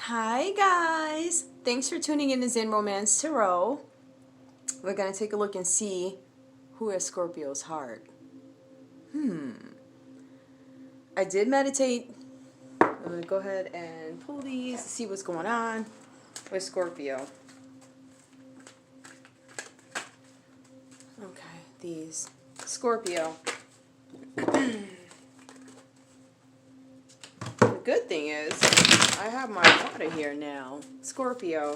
Hi guys! Thanks for tuning in to Zen Romance Tarot. We're going to take a look and see who has Scorpio's heart. I did meditate. I'm going to go ahead and pull these to see what's going on with Scorpio. Okay, these. Scorpio. The good thing is, I have my water here now. Scorpio.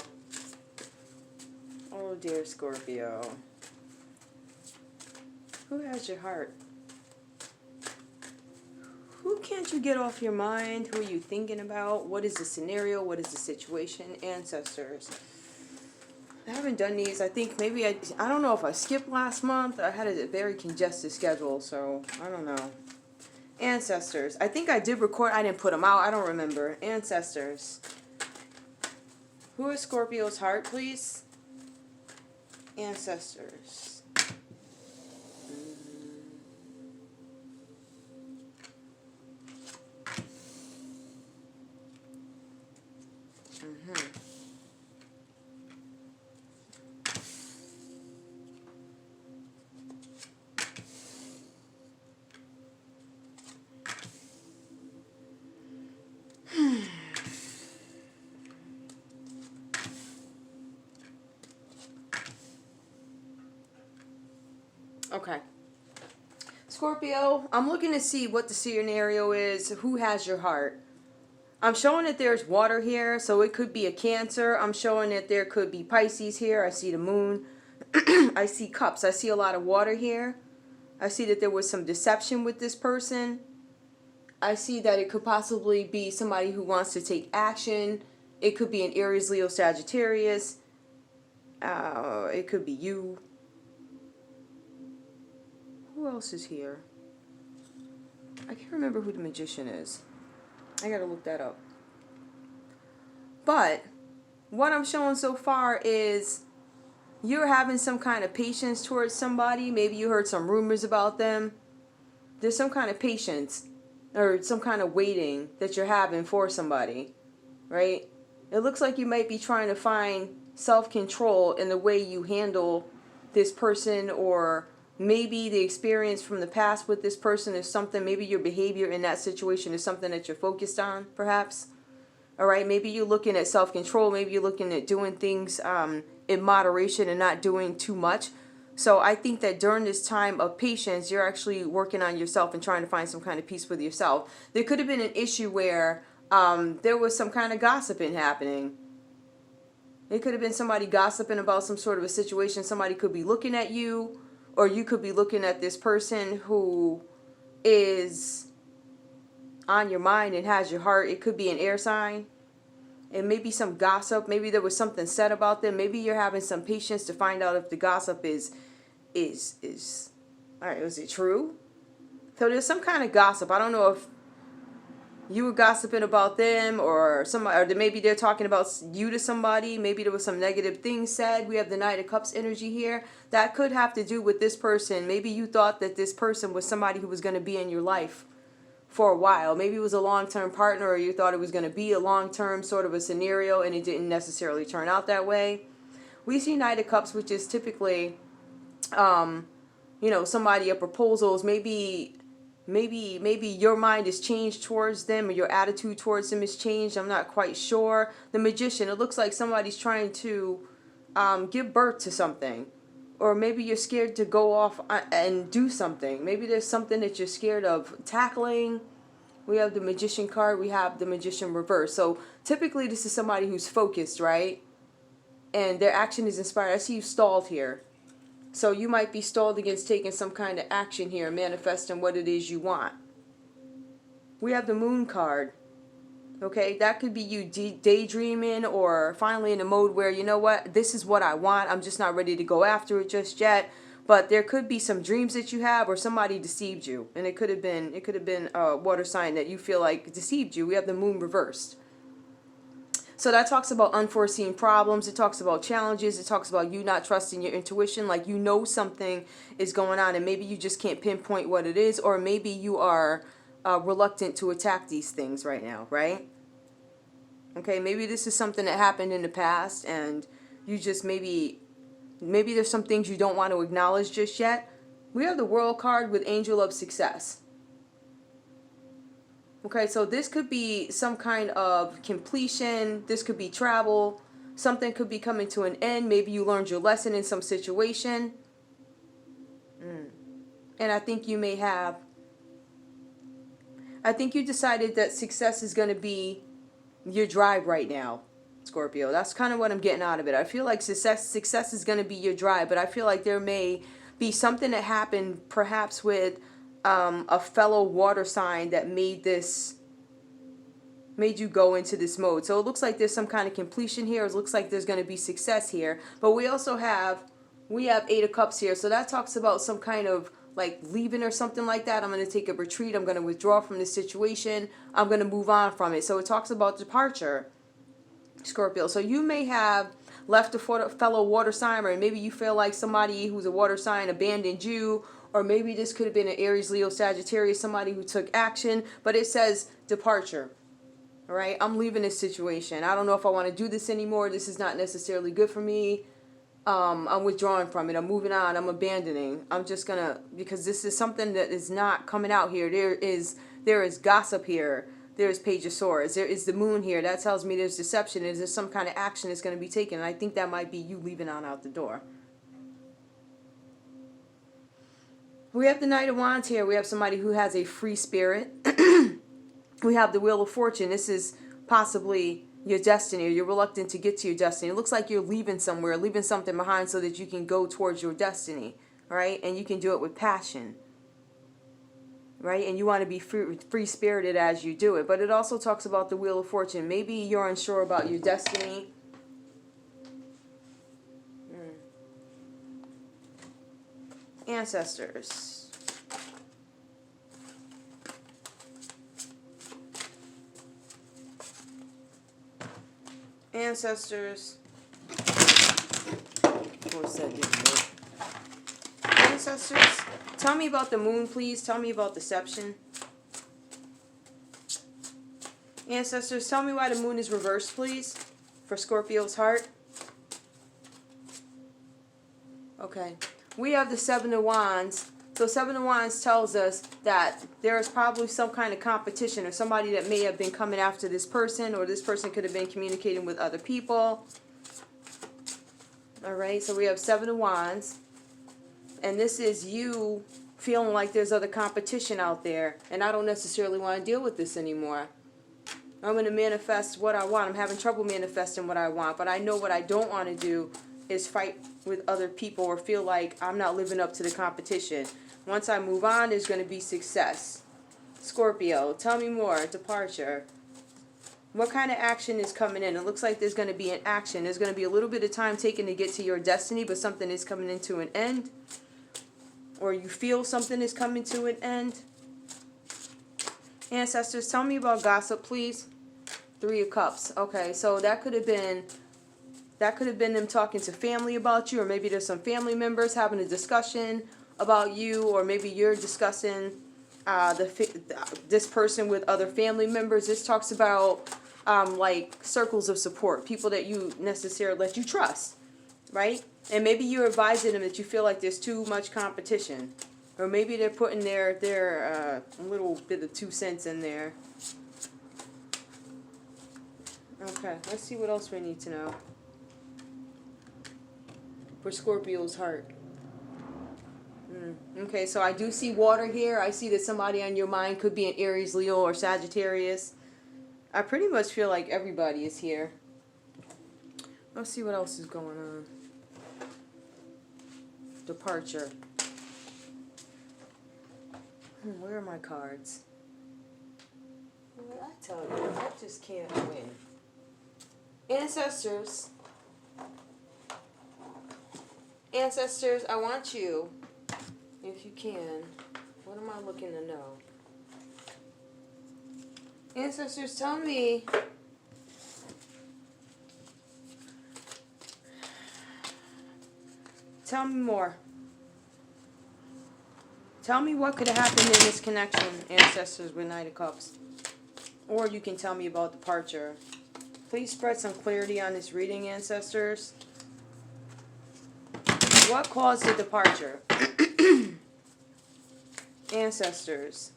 Oh dear Scorpio. Who has your heart? Who can't you get off your mind? Who are you thinking about? What is the scenario? What is the situation? Ancestors. I haven't done these. I think maybe I don't know if I skipped last month. I had a very congested schedule, so I don't know. Ancestors. I think I did record. I didn't put them out. I don't remember. Ancestors. Who is Scorpio's heart, please? Ancestors. Okay. Scorpio, I'm looking to see what the scenario is. Who has your heart? I'm showing that there's water here, so it could be a Cancer. I'm showing that there could be Pisces here. I see the moon. I see cups. I see a lot of water here. I see that there was some deception with this person. I see that it could possibly be somebody who wants to take action. It could be an Aries, Leo, Sagittarius. It could be you. Who else is here? I can't remember who the Magician is. I gotta look that up. But what I'm showing so far is you're having some kind of patience towards somebody. Maybe you heard some rumors about them. There's some kind of patience or some kind of waiting that you're having for somebody, right? It looks like you might be trying to find self-control in the way you handle this person, or maybe the experience from the past with this person is something. Maybe your behavior in that situation is something that you're focused on, perhaps. All right, maybe you're looking at self-control. Maybe you're looking at doing things in moderation and not doing too much. So I think that during this time of patience, you're actually working on yourself and trying to find some kind of peace with yourself. There could have been an issue where there was some kind of gossiping happening. It could have been somebody gossiping about some sort of a situation. Somebody could be looking at you, or you could be looking at this person who is on your mind and has your heart. It could be an air sign. And maybe some gossip. Maybe there was something said about them. Maybe you're having some patience to find out if the gossip is all right, is it true? So there's some kind of gossip. I don't know if you were gossiping about them, or somebody, or maybe they're talking about you to somebody. Maybe there was some negative things said. We have the Knight of Cups energy here. That could have to do with this person. Maybe you thought that this person was somebody who was going to be in your life for a while. Maybe it was a long-term partner, or you thought it was going to be a long-term sort of a scenario, and it didn't necessarily turn out that way. We see Knight of Cups, which is typically, somebody, a proposals. Maybe your mind is changed towards them, or your attitude towards them is changed. I'm not quite sure. The Magician, it looks like somebody's trying to give birth to something. Or maybe you're scared to go off and do something. Maybe there's something that you're scared of tackling. We have the Magician card. We have the Magician reverse. So typically this is somebody who's focused, right? And their action is inspired. I see you stalled here. So you might be stalled against taking some kind of action here, manifesting what it is you want. We have the Moon card. Okay, that could be you daydreaming, or finally in a mode where, you know what, this is what I want. I'm just not ready to go after it just yet. But there could be some dreams that you have, or somebody deceived you, and it could have been a water sign that you feel like deceived you. We have the Moon reversed. So that talks about unforeseen problems. It talks about challenges. It talks about you not trusting your intuition, like you know something is going on, and maybe you just can't pinpoint what it is, or maybe you are reluctant to attack these things right now, right? Okay, maybe this is something that happened in the past and you just maybe there's some things you don't want to acknowledge just yet. We have the World card with Angel of Success. Okay, so this could be some kind of completion. This could be travel. Something could be coming to an end. Maybe you learned your lesson in some situation. And I think you decided that success is going to be your drive right now, Scorpio. That's kind of what I'm getting out of it. I feel like success is going to be your drive, but I feel like there may be something that happened perhaps with a fellow water sign that made you go into this mode. So it looks like there's some kind of completion here. It looks like there's going to be success here. But we also have 8 of Cups here. So that talks about some kind of like leaving or something like that. I'm going to take a retreat. I'm going to withdraw from this situation. I'm going to move on from it. So it talks about departure, Scorpio. So you may have left a fellow water sign, or maybe you feel like somebody who's a water sign abandoned you, or maybe this could have been an Aries, Leo, Sagittarius, somebody who took action, but it says departure. All right, I'm leaving this situation. I don't know if I want to do this anymore. This is not necessarily good for me. I'm withdrawing from it. I'm moving on. I'm abandoning. I'm just gonna, because this is something that is not coming out here. There is gossip here. There's Page of Swords. There is the moon here. That tells me there's deception. There's some kind of action that's going to be taken. And I think that might be you leaving on out the door. We have the Knight of Wands here. We have somebody who has a free spirit. We have the Wheel of Fortune. This is possibly your destiny, or you're reluctant to get to your destiny. It looks like you're leaving somewhere, leaving something behind so that you can go towards your destiny, right? And you can do it with passion, right? And you want to be free-spirited as you do it. But it also talks about the Wheel of Fortune. Maybe you're unsure about your destiny. Ancestors. Ancestors. Ancestors, tell me about the moon, please. Tell me about deception. Ancestors, tell me why the moon is reversed, please, for Scorpio's heart. Okay. We have the Seven of Wands. So Seven of Wands tells us that there is probably some kind of competition, or somebody that may have been coming after this person, or this person could have been communicating with other people. All right, so we have Seven of Wands. And this is you feeling like there's other competition out there, and I don't necessarily want to deal with this anymore. I'm going to manifest what I want. I'm having trouble manifesting what I want, but I know what I don't want to do is fight with other people or feel like I'm not living up to the competition. Once I move on, there's going to be success. Scorpio, tell me more. Departure. What kind of action is coming in? It looks like there's going to be an action. There's going to be a little bit of time taken to get to your destiny, but something is coming into an end. Or you feel something is coming to an end. Ancestors, tell me about gossip, please. 3 of Cups. Okay, so that could have been them talking to family about you, or maybe there's some family members having a discussion about you, or maybe you're discussing this person with other family members. This talks about like circles of support, people that you trust, right? And maybe you're advising them that you feel like there's too much competition, or maybe they're putting their little bit of 2 cents in there. Okay, let's see what else we need to know for Scorpio's heart. Okay, so I do see water here. I see that somebody on your mind could be an Aries, Leo, or Sagittarius. I pretty much feel like everybody is here. Let's see what else is going on. Departure. Where are my cards? Well, I tell you, I just can't win. Ancestors. Ancestors, I want you, if you can. What am I looking to know? Ancestors, tell me. Tell me more. Tell me what could have happened in this connection, Ancestors, with Knight of Cups. Or you can tell me about departure. Please spread some clarity on this reading, ancestors. What caused the departure? Ancestors.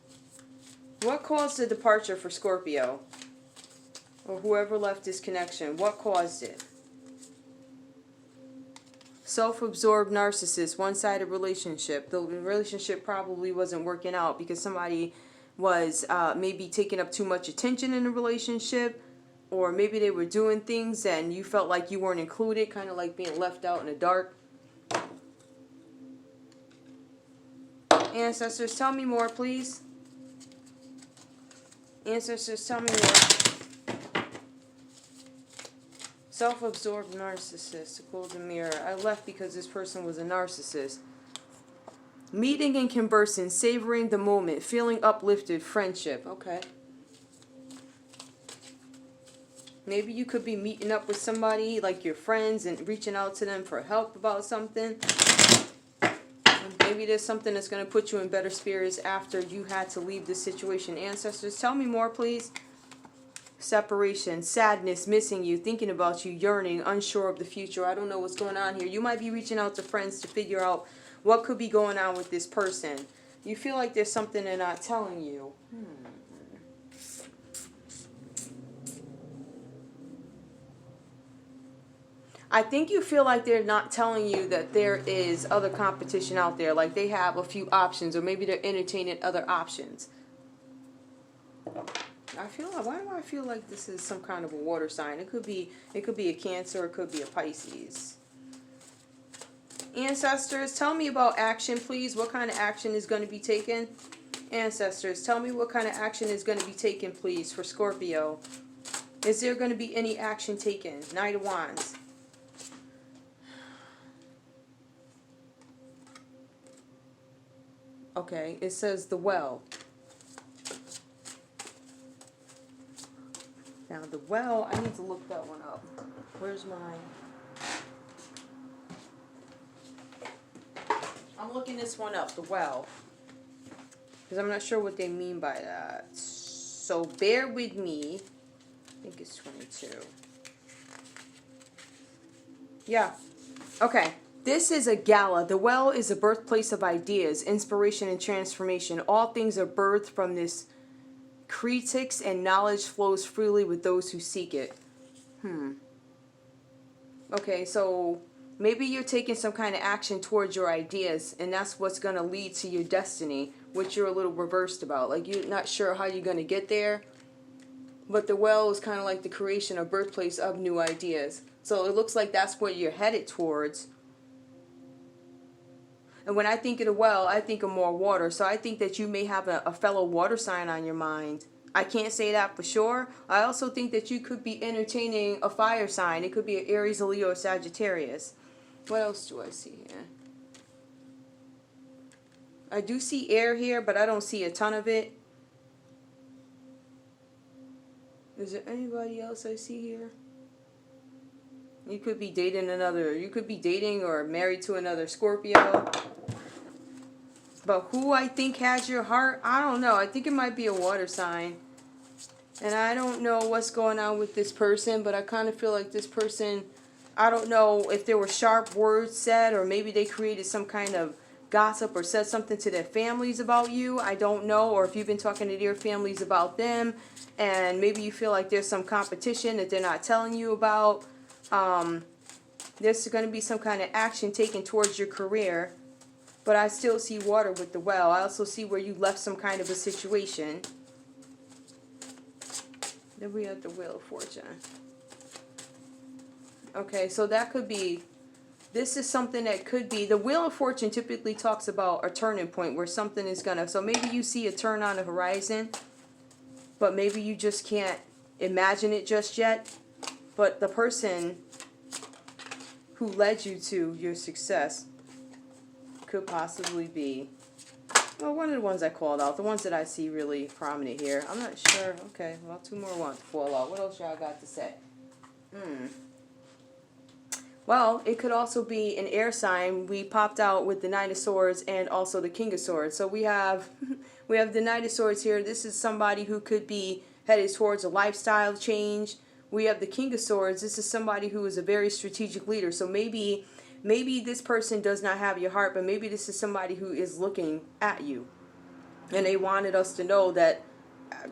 What caused the departure for Scorpio? Or whoever left this connection. What caused it? Self-absorbed narcissist, one-sided relationship. The relationship probably wasn't working out because somebody was maybe taking up too much attention in the relationship, or maybe they were doing things and you felt like you weren't included, kind of like being left out in the dark. Ancestors, tell me more, please. Ancestors, tell me more. Self-absorbed narcissist, the golden mirror. I left because this person was a narcissist. Meeting and conversing, savoring the moment, feeling uplifted, friendship. Okay. Maybe you could be meeting up with somebody, like your friends, and reaching out to them for help about something. Maybe there's something that's going to put you in better spirits after you had to leave the situation. Ancestors, tell me more, please. Separation, sadness, missing you, thinking about you, yearning, unsure of the future. I don't know what's going on here. You might be reaching out to friends to figure out what could be going on with this person. You feel like there's something they're not telling you. I think you feel like they're not telling you that there is other competition out there. Like they have a few options, or maybe they're entertaining other options. I feel like, why do I feel like this is some kind of a water sign? It could be a Cancer, it could be a Pisces. Ancestors, tell me about action, please. What kind of action is going to be taken? Ancestors, tell me what kind of action is going to be taken, please, for Scorpio. Is there going to be any action taken? Knight of Wands. Okay, it says the well. Now the well, I need to look that one up. Where's mine? I'm looking this one up, the well. Because I'm not sure what they mean by that. So bear with me. I think it's 22. Yeah. Okay. This is a gala. The well is a birthplace of ideas, inspiration, and transformation. All things are birthed from this critics, and knowledge flows freely with those who seek it. Okay, so maybe you're taking some kind of action towards your ideas, and that's what's going to lead to your destiny, which you're a little reversed about. Like, you're not sure how you're going to get there, but the well is kind of like the creation or birthplace of new ideas. So it looks like that's what you're headed towards. And when I think of the well, I think of more water. So I think that you may have a fellow water sign on your mind. I can't say that for sure. I also think that you could be entertaining a fire sign. It could be an Aries, a Leo, or Sagittarius. What else do I see here? I do see air here, but I don't see a ton of it. Is there anybody else I see here? You could be dating or married to another Scorpio. But who I think has your heart, I don't know. I think it might be a water sign. And I don't know what's going on with this person, but I kind of feel like this person, I don't know if there were sharp words said, or maybe they created some kind of gossip or said something to their families about you. I don't know. Or if you've been talking to their families about them, and maybe you feel like there's some competition that they're not telling you about. There's going to be some kind of action taken towards your career. But I still see water with the well. I also see where you left some kind of a situation. Then we have the Wheel of Fortune. Okay, so that could be, this is something that could be, the Wheel of Fortune typically talks about a turning point where something is going to, so maybe you see a turn on the horizon, but maybe you just can't imagine it just yet. But the person who led you to your success could possibly be, well, one of the ones I called out, the ones that I see really prominent here. I'm not sure. Okay, well, two more want to fall out. What else y'all got to say? Well, it could also be an air sign. We popped out with the Knight of Swords and also the King of Swords. So we have the Knight of Swords here. This is somebody who could be headed towards a lifestyle change, we have the King of Swords. This is somebody who is a very strategic leader. So maybe this person does not have your heart, but maybe this is somebody who is looking at you. And they wanted us to know that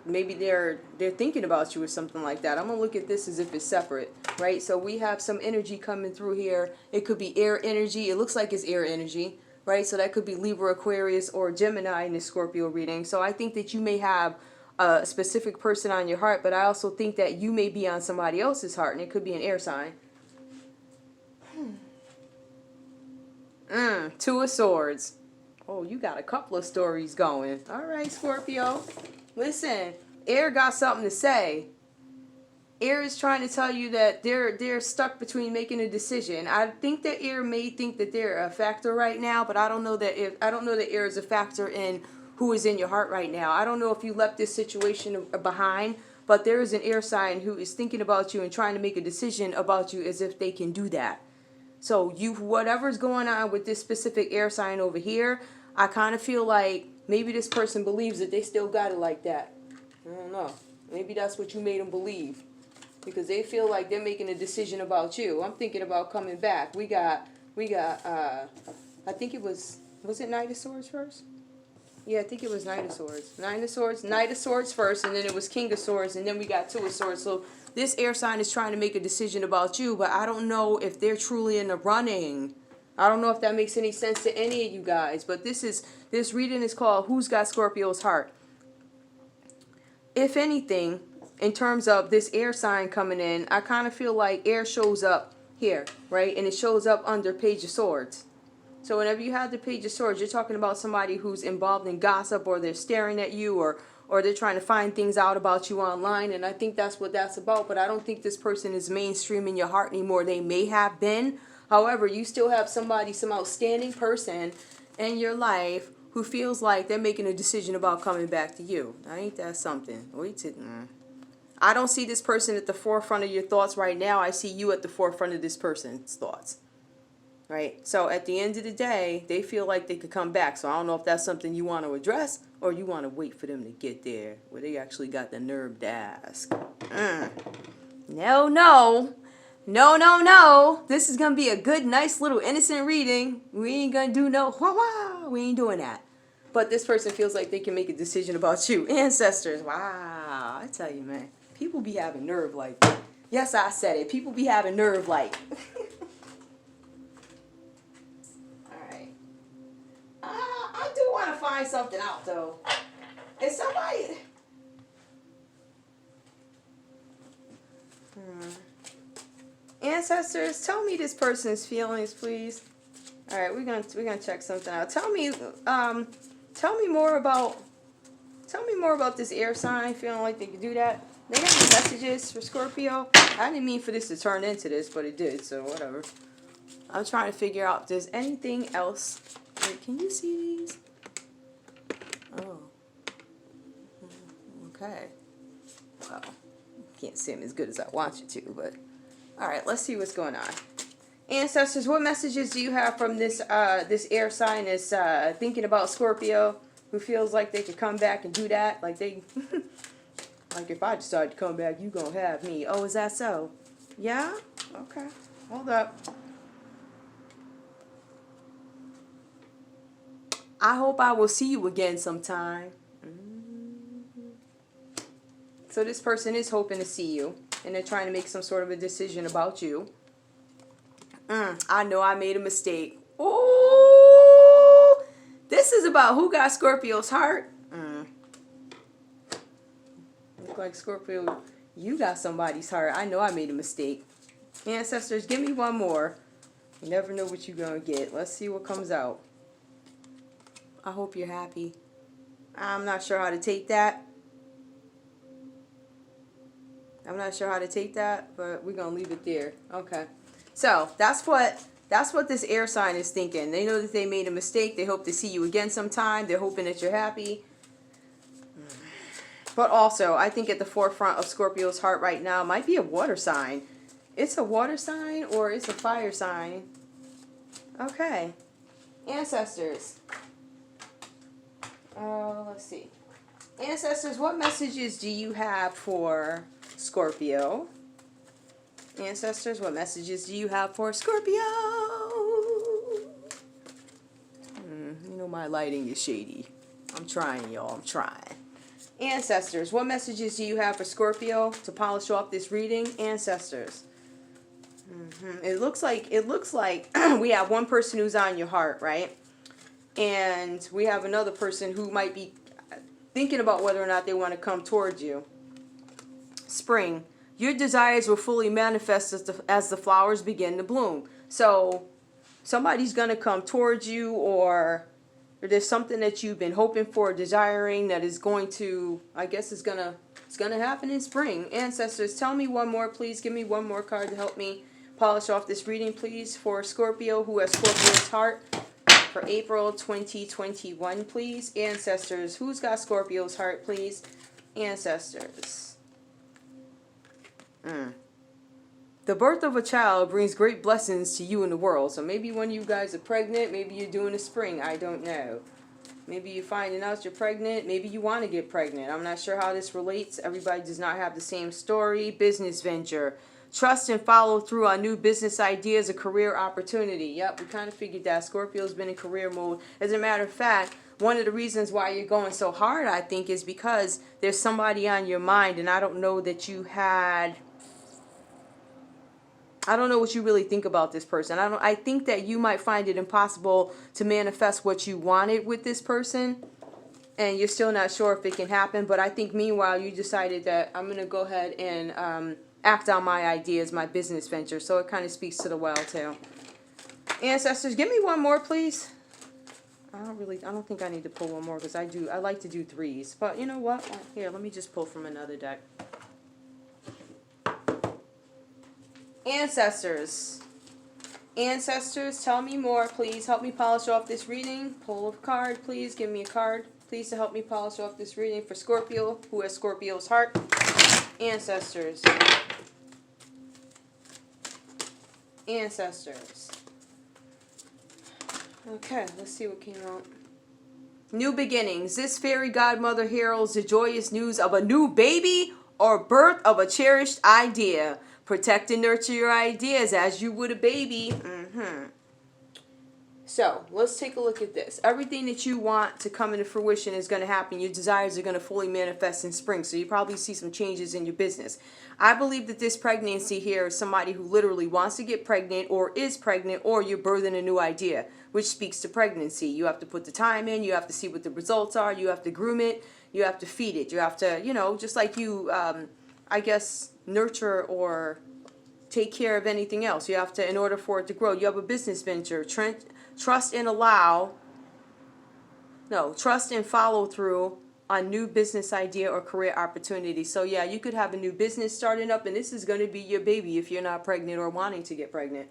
maybe they're thinking about you or something like that. I'm going to look at this as if it's separate, right? So we have some energy coming through here. It could be air energy. It looks like it's air energy, right? So that could be Libra, Aquarius, or Gemini in the Scorpio reading. So I think that you may have a specific person on your heart, but I also think that you may be on somebody else's heart, and it could be an air sign. Two of Swords. Oh, you got a couple of stories going. All right, Scorpio. Listen, air got something to say. Air is trying to tell you that they're stuck between making a decision. I think that air may think that they're a factor right now, but I don't know that air is a factor in who is in your heart right now. I don't know if you left this situation behind, but there is an air sign who is thinking about you and trying to make a decision about you as if they can do that. So whatever's going on with this specific air sign over here, I kind of feel like maybe this person believes that they still got it like that. I don't know. Maybe that's what you made them believe, because they feel like they're making a decision about you. I'm thinking about coming back. We got. I think it was it Knight of Swords first? Yeah, I think it was Knight of Swords. Knight of Swords first, and then it was King of Swords, and then we got Two of Swords. So this air sign is trying to make a decision about you, but I don't know if they're truly in the running. I don't know if that makes any sense to any of you guys, but this reading is called Who's Got Scorpio's Heart? If anything, in terms of this air sign coming in, I kind of feel like air shows up here, right? And it shows up under Page of Swords. So whenever you have the Page of Swords, you're talking about somebody who's involved in gossip, or they're staring at you, or they're trying to find things out about you online. And I think that's what that's about. But I don't think this person is mainstream in your heart anymore. They may have been. However, you still have some outstanding person in your life who feels like they're making a decision about coming back to you. Now, ain't that something? I don't see this person at the forefront of your thoughts right now. I see you at the forefront of this person's thoughts. Right? So at the end of the day, they feel like they could come back. So I don't know if that's something you want to address, or you want to wait for them to get there where they actually got the nerve to ask. No. This is going to be a good, nice little innocent reading. We ain't going to do no wah-wah. We ain't doing that. But this person feels like they can make a decision about you. Ancestors. Wow. I tell you, man. People be having nerve like. Yes, I said it. People be having nerve like. I do want to find something out, though. Is somebody... Ancestors, tell me this person's feelings, please. All right, we're gonna check something out. Tell me more about this air sign feeling like they could do that. They got any messages for Scorpio? I didn't mean for this to turn into this, but it did. So whatever. I'm trying to figure out if there's anything else. Wait, can you see these? Oh. Okay. Well, can't see them as good as I want you to, but alright, let's see what's going on. Ancestors, what messages do you have from this this air sign that's thinking about Scorpio, who feels like they could come back and do that? Like they like, if I decide to come back, you gonna have me. Oh, is that so? Yeah? Okay. Hold up. I hope I will see you again sometime. So this person is hoping to see you, and they're trying to make some sort of a decision about you. I know I made a mistake. Oh, this is about who got Scorpio's heart. Look like Scorpio, you got somebody's heart. I know I made a mistake. Ancestors, give me one more. You never know what you're gonna get. Let's see what comes out. I hope you're happy. I'm not sure how to take that. But we're gonna leave it there. Okay. So that's what this air sign is thinking. They know that they made a mistake. They hope to see you again sometime. They're hoping that you're happy. But also, I think at the forefront of Scorpio's heart right now might be a water sign. It's a water sign or it's a fire sign. Okay. Ancestors. Let's see. Ancestors, what messages do you have for Scorpio? Ancestors, what messages do you have for Scorpio? You know my lighting is shady. I'm trying, y'all. I'm trying. Ancestors, what messages do you have for Scorpio to polish off this reading? Ancestors. It looks like we have one person who's on your heart, right? And we have another person who might be thinking about whether or not they want to come towards you. Spring. Your desires will fully manifest as the flowers begin to bloom. So somebody's going to come towards you, or there's something that you've been hoping for, desiring, that is going to, I guess it's going to happen in spring. Ancestors, tell me one more, please. Give me one more card to help me polish off this reading, please, for Scorpio who has Scorpio's heart for April 2021, please. Ancestors, who's got Scorpio's heart, please? Ancestors. The birth of a child brings great blessings to you and the world. So maybe when you guys are pregnant, maybe you're doing a spring. I don't know. Maybe you're finding out you're pregnant. Maybe you want to get pregnant. I'm not sure how this relates. Everybody does not have the same story. Business venture. Trust and follow through on new business ideas, a career opportunity. Yep, we kind of figured that. Scorpio's been in career mode. As a matter of fact, one of the reasons why you're going so hard, I think, is because there's somebody on your mind, and I don't know that you had... I don't know what you really think about this person. I think that you might find it impossible to manifest what you wanted with this person, and you're still not sure if it can happen. But I think meanwhile you decided that I'm going to go ahead and act on my ideas, my business venture. So it kind of speaks to the well too. Ancestors, give me one more, please. I don't think I need to pull one more, because I like to do threes. But you know what? Here, let me just pull from another deck. Ancestors, tell me more, please. Help me polish off this reading. Pull a card, please. Give me a card, please, to help me polish off this reading for Scorpio, who has Scorpio's heart. Ancestors. Okay, let's see what came out. New beginnings. This fairy godmother heralds the joyous news of a new baby or birth of a cherished idea. Protect and nurture your ideas as you would a baby. So, let's take a look at this. Everything that you want to come into fruition is going to happen. Your desires are going to fully manifest in spring. So, you probably see some changes in your business. I believe that this pregnancy here is somebody who literally wants to get pregnant, or is pregnant, or you're birthing a new idea, which speaks to pregnancy. You have to put the time in. You have to see what the results are. You have to groom it. You have to feed it. You have to, just like you... I guess, nurture or take care of anything else. You have to, in order for it to grow. You have a business venture. Trust and follow through on new business idea or career opportunity. So yeah, you could have a new business starting up, and this is going to be your baby if you're not pregnant or wanting to get pregnant.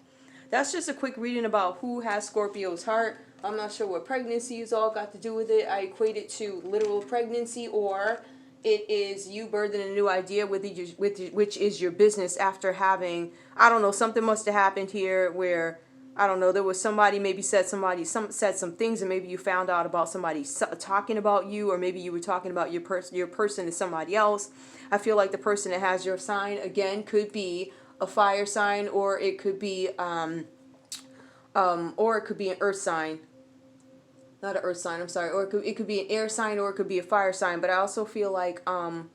That's just a quick reading about who has Scorpio's heart. I'm not sure what pregnancy has all got to do with it. I equate it to literal pregnancy, or it is you birthing a new idea, which is your business after having, I don't know, something must have happened here where, I don't know, there was somebody maybe said some things, and maybe you found out about somebody talking about you, or maybe you were talking about your person to somebody else. I feel like the person that has your sign, again, could be a fire sign, or it could be an earth sign. Not an earth sign, I'm sorry. Or it could be an air sign, or it could be a fire sign. But I also feel like, let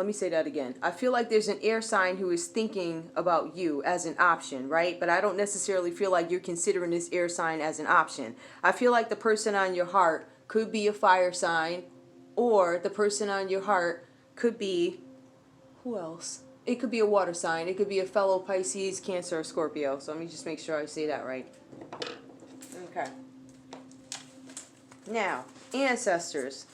me say that again. I feel like there's an air sign who is thinking about you as an option, right? But I don't necessarily feel like you're considering this air sign as an option. I feel like the person on your heart could be a fire sign, or the person on your heart could be, who else? It could be a water sign. It could be a fellow Pisces, Cancer, or Scorpio. So let me just make sure I say that right. Okay. Now, ancestors.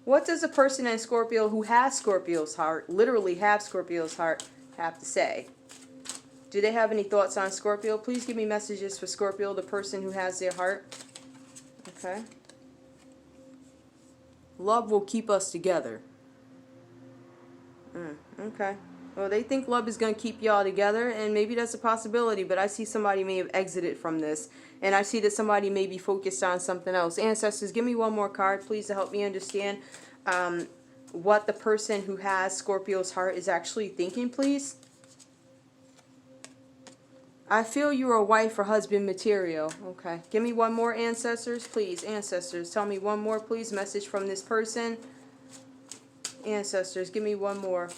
What does a person in Scorpio who has Scorpio's heart, literally have Scorpio's heart, have to say? Do they have any thoughts on Scorpio? Please give me messages for Scorpio, the person who has their heart. Okay. Love will keep us together. Okay. Well, they think love is going to keep y'all together, and maybe that's a possibility, but I see somebody may have exited from this, and I see that somebody may be focused on something else. Ancestors, give me one more card, please, to help me understand what the person who has Scorpio's heart is actually thinking, please. I feel you're a wife or husband material. Okay. Give me one more, ancestors, please. Ancestors, tell me one more, please. Message from this person. Ancestors, give me one more.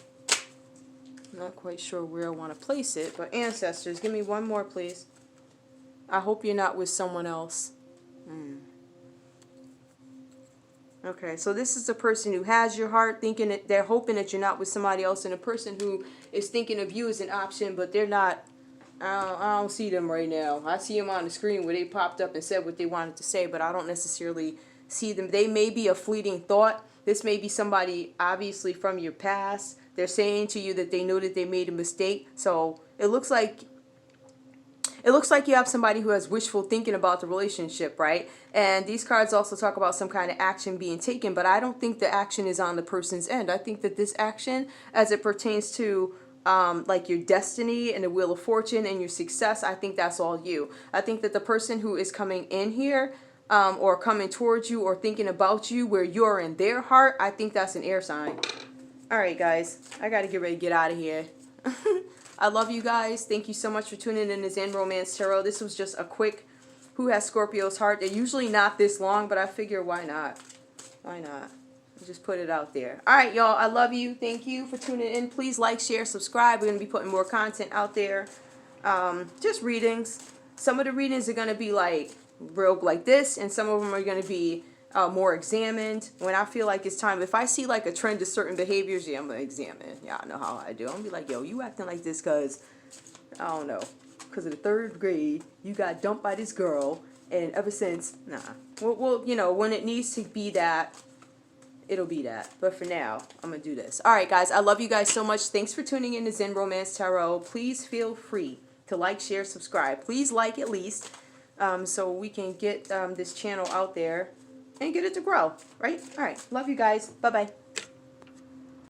Not quite sure where I want to place it, but ancestors, give me one more, please. I hope you're not with someone else. Okay, so this is the person who has your heart, thinking that they're hoping that you're not with somebody else, and a person who is thinking of you as an option, but they're not. I don't see them right now. I see them on the screen where they popped up and said what they wanted to say, but I don't necessarily see them. They may be a fleeting thought. This may be somebody obviously from your past. They're saying to you that they know that they made a mistake. So it looks like you have somebody who has wishful thinking about the relationship, right? And these cards also talk about some kind of action being taken, but I don't think the action is on the person's end. I think that this action, as it pertains to like your destiny and the wheel of fortune and your success, I think that's all you. I think that the person who is coming in here or coming towards you or thinking about you where you're in their heart, I think that's an air sign. All right, guys, I got to get ready to get out of here. I love you guys. Thank you so much for tuning in to Zen Romance Tarot. This was just a quick Who Has Scorpio's Heart. They're usually not this long, but I figure why not? Why not? Just put it out there. All right, y'all. I love you. Thank you for tuning in. Please like, share, subscribe. We're going to be putting more content out there. Just readings. Some of the readings are going to be like real like this, and some of them are going to be more examined. When I feel like it's time, if I see like a trend of certain behaviors, yeah, I'm going to examine. Yeah, I know how I do. I'm going to be like, yo, you acting like this because, I don't know, because of the 3rd grade, you got dumped by this girl, and ever since, nah. Well, you know, when it needs to be that, it'll be that. But for now, I'm going to do this. All right, guys, I love you guys so much. Thanks for tuning in to Zen Romance Tarot. Please feel free to like, share, subscribe. Please like at least so we can get this channel out there and get it to grow, right? All right. Love you guys. Bye-bye.